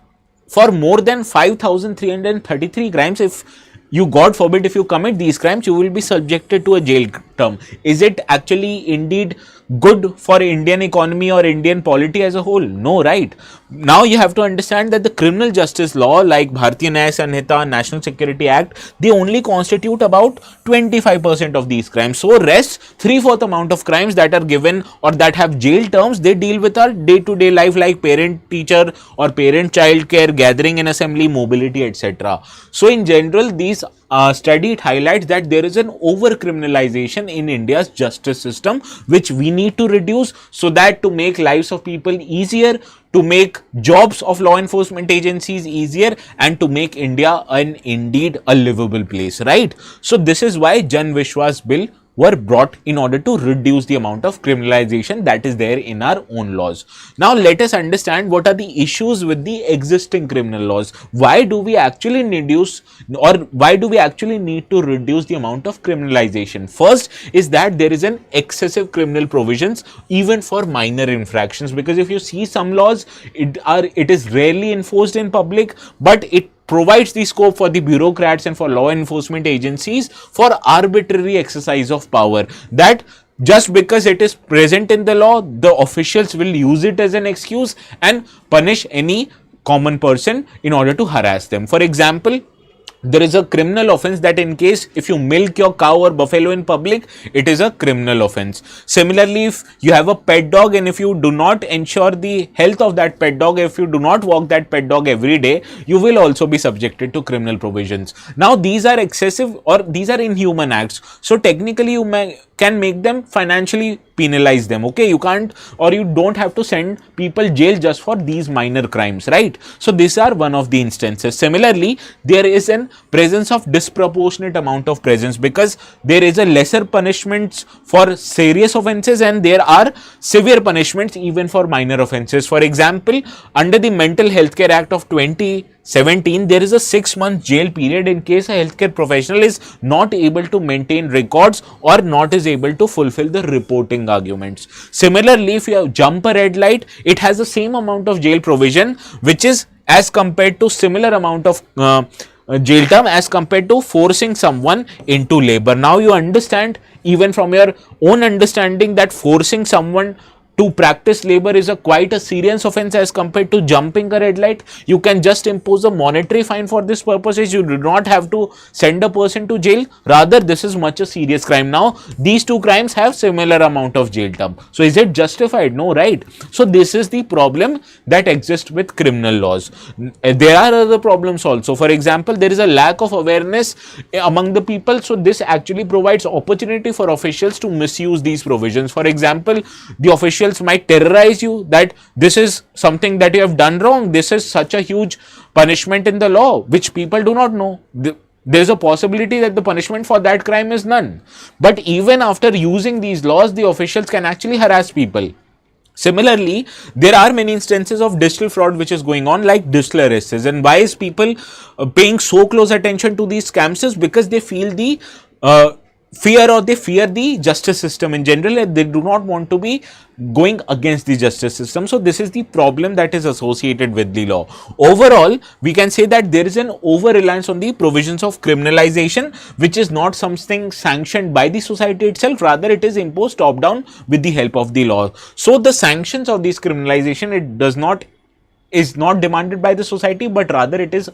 for more than 5,333 crimes, if you, God forbid, if you commit these crimes, you will be subjected to a jail term. Is it actually indeed good for Indian economy or Indian polity as a whole? No, right? Now you have to understand that the criminal justice law like Bharatiya Nyaya Sanhita, National Security Act, they only constitute about 25% of these crimes. So rest 3/4 amount of crimes that are given or that have jail terms, they deal with our day-to-day life like parent teacher or parent child care, gathering in assembly, mobility, etc. So in general, these study it highlights that there is an over criminalization in India's justice system, which we need to reduce, so that to make lives of people easier, to make jobs of law enforcement agencies easier, and to make India indeed a livable place, right? So this is why Jan Vishwas bill were brought in order to reduce the amount of criminalization that is there in our own laws. Now let us understand what are the issues with the existing criminal laws. Why do we actually need to reduce the amount of criminalization? First is that there is an excessive criminal provisions even for minor infractions, because if you see some laws, it is rarely enforced in public, but it provides the scope for the bureaucrats and for law enforcement agencies for arbitrary exercise of power, that just because it is present in the law, the officials will use it as an excuse and punish any common person in order to harass them. For example, there is a criminal offense that in case if you milk your cow or buffalo in public, it is a criminal offense. Similarly, if you have a pet dog and if you do not ensure the health of that pet dog, if you do not walk that pet dog every day, you will also be subjected to criminal provisions. Now these are excessive or these are inhuman acts, so technically you can make them financially penalize them. Okay, you can't or you don't have to send people jail just for these minor crimes, right? So these are one of the instances. Similarly, there is an presence of disproportionate amount of presence, because there is a lesser punishments for serious offences and there are severe punishments even for minor offences. For example, under the Mental Healthcare Act of 2017, there is a 6-month jail period in case a healthcare professional is not able to maintain records or not is able to fulfill the reporting arguments. Similarly, if you jump a red light, it has the same amount of jail provision, which is as compared to similar amount of jail term as compared to forcing someone into labor. Now you understand even from your own understanding that forcing someone to practice labor is quite a serious offense as compared to jumping a red light. You can just impose a monetary fine for this purposes. You do not have to send a person to jail. Rather, this is much a serious crime. Now, these two crimes have similar amount of jail term. So, is it justified? No, right? So, this is the problem that exists with criminal laws. There are other problems also. For example, there is a lack of awareness among the people. So, this actually provides opportunity for officials to misuse these provisions. For example, the official might terrorize you that this is something that you have done wrong. This is such a huge punishment in the law, which people do not know. There is a possibility that the punishment for that crime is none. But even after using these laws, the officials can actually harass people. Similarly, there are many instances of digital fraud which is going on, like digital arrests. And why is people paying so close attention to these scams? Because they feel the they fear the justice system in general, and they do not want to be going against the justice system. So this is the problem that is associated with the law. Overall, we can say that there is an over reliance on the provisions of criminalization, which is not something sanctioned by the society itself. Rather, it is imposed top down with the help of the law. So the sanctions of this criminalization, is not demanded by the society, but rather it is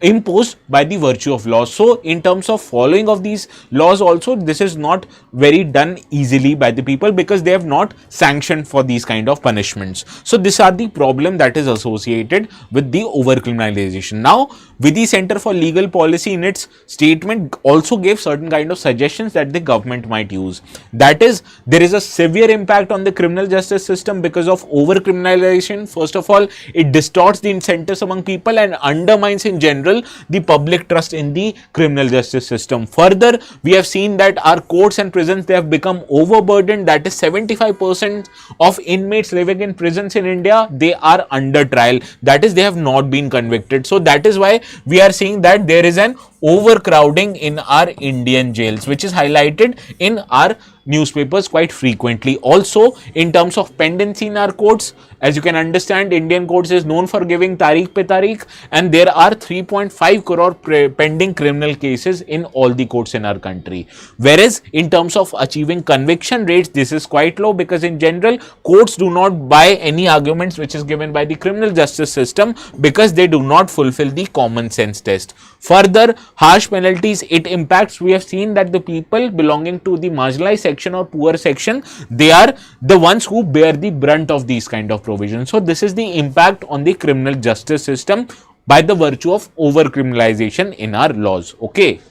imposed by the virtue of law. So in terms of following of these laws also, this is not very done easily by the people, because they have not sanctioned for these kind of punishments. So these are the problem that is associated with the over criminalization. Now, Vidhi Center for Legal Policy in its statement also gave certain kind of suggestions that the government might use. That is, there is a severe impact on the criminal justice system because of over criminalization. First of all, it distorts the incentives among people and undermines in general the public trust in the criminal justice system. Further, we have seen that our courts and prisons, they have become overburdened. That is 75% of inmates living in prisons in India, they are under trial. That is, they have not been convicted. So that is why we are seeing that there is an overcrowding in our Indian jails, which is highlighted in our newspapers quite frequently. Also, in terms of pendency in our courts, as you can understand, Indian courts is known for giving tariq pe tariq, and there are 3.5 crore pending criminal cases in all the courts in our country. Whereas in terms of achieving conviction rates, this is quite low, because in general courts do not buy any arguments which is given by the criminal justice system, because they do not fulfill the common sense test. Further, harsh penalties, it impacts. We have seen that the people belonging to the marginalized section or poor section, they are the ones who bear the brunt of these kind of provisions. So this is the impact on the criminal justice system by the virtue of over criminalization in our laws. Okay.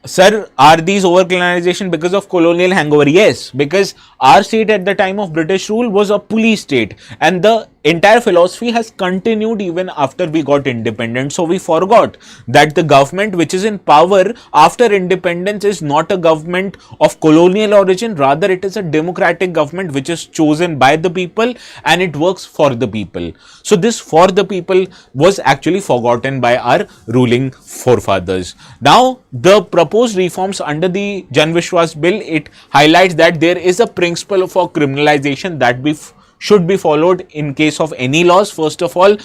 Sir, are these over-colonization because of colonial hangover? Yes, because our state at the time of British rule was a police state, and the entire philosophy has continued even after we got independent. So we forgot that the government which is in power after independence is not a government of colonial origin, rather it is a democratic government which is chosen by the people and it works for the people. So this for the people was actually forgotten by our ruling forefathers. Now the proposed reforms under the Jan Vishwas bill, it highlights that there is a principle for criminalization that should be followed in case of any laws. First of all,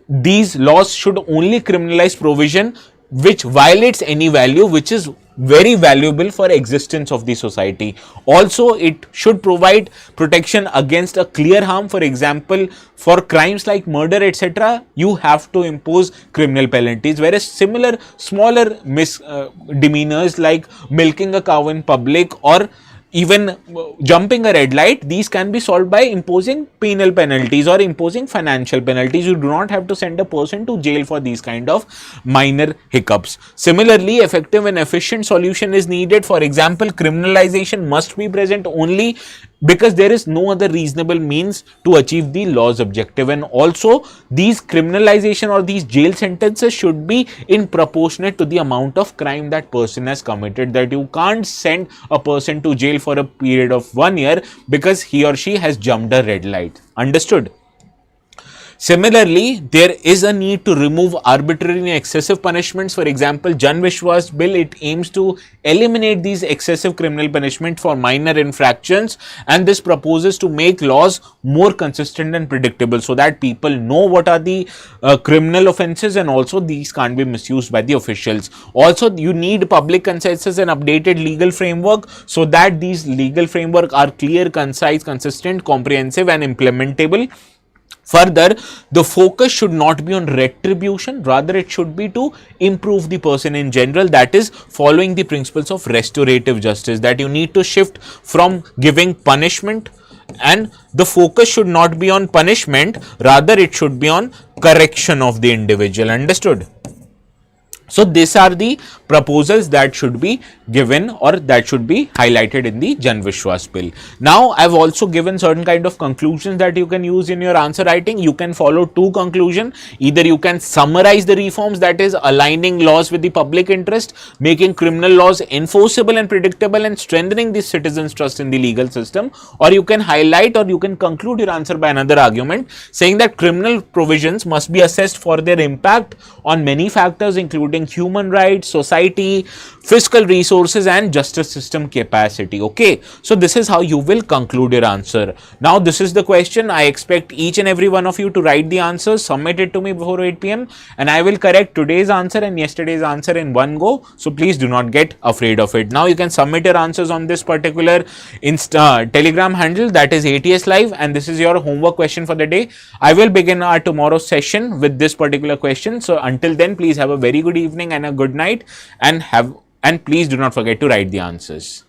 these laws should only criminalize provision which violates any value which is very valuable for existence of the society. Also, it should provide protection against a clear harm. For example, for crimes like murder, etc., you have to impose criminal penalties, whereas similar smaller misdemeanors like milking a cow in public or even jumping a red light, these can be solved by imposing penal penalties or imposing financial penalties. You do not have to send a person to jail for these kind of minor hiccups. Similarly, effective and efficient solution is needed. For example, criminalization must be present only because there is no other reasonable means to achieve the law's objective, and also these criminalization or these jail sentences should be in proportionate to the amount of crime that person has committed. That you can't send a person to jail for a period of 1 year because he or she has jumped a red light. Understood? Similarly, there is a need to remove arbitrary and excessive punishments. For example, Jan Vishwas bill, it aims to eliminate these excessive criminal punishment for minor infractions, and this proposes to make laws more consistent and predictable so that people know what are the criminal offences, and also these can't be misused by the officials. Also, you need public consensus and updated legal framework so that these legal framework are clear, concise, consistent, comprehensive and implementable. Further, the focus should not be on retribution, rather it should be to improve the person in general, that is following the principles of restorative justice, that you need to shift from giving punishment, and the focus should not be on punishment, rather it should be on correction of the individual. Understood? So these are the proposals that should be given or that should be highlighted in the Jan Vishwas bill. Now I've also given certain kind of conclusions that you can use in your answer writing. You can follow two conclusions. Either you can summarize the reforms, that is aligning laws with the public interest, making criminal laws enforceable and predictable, and strengthening the citizens' trust in the legal system, or you can highlight or you can conclude your answer by another argument saying that criminal provisions must be assessed for their impact on many factors including human rights, society, fiscal resources and justice system capacity. Okay, so this is how you will conclude your answer. Now this is the question. I expect each and every one of you to write the answers, submit it to me before 8 p.m. and I will correct today's answer and yesterday's answer in one go. So please do not get afraid of it. Now you can submit your answers on this particular Telegram handle, that is ATS Live, and this is your homework question for the day. I will begin our tomorrow's session with this particular question. So until then, please have a very good evening and a good night, and please do not forget to write the answers.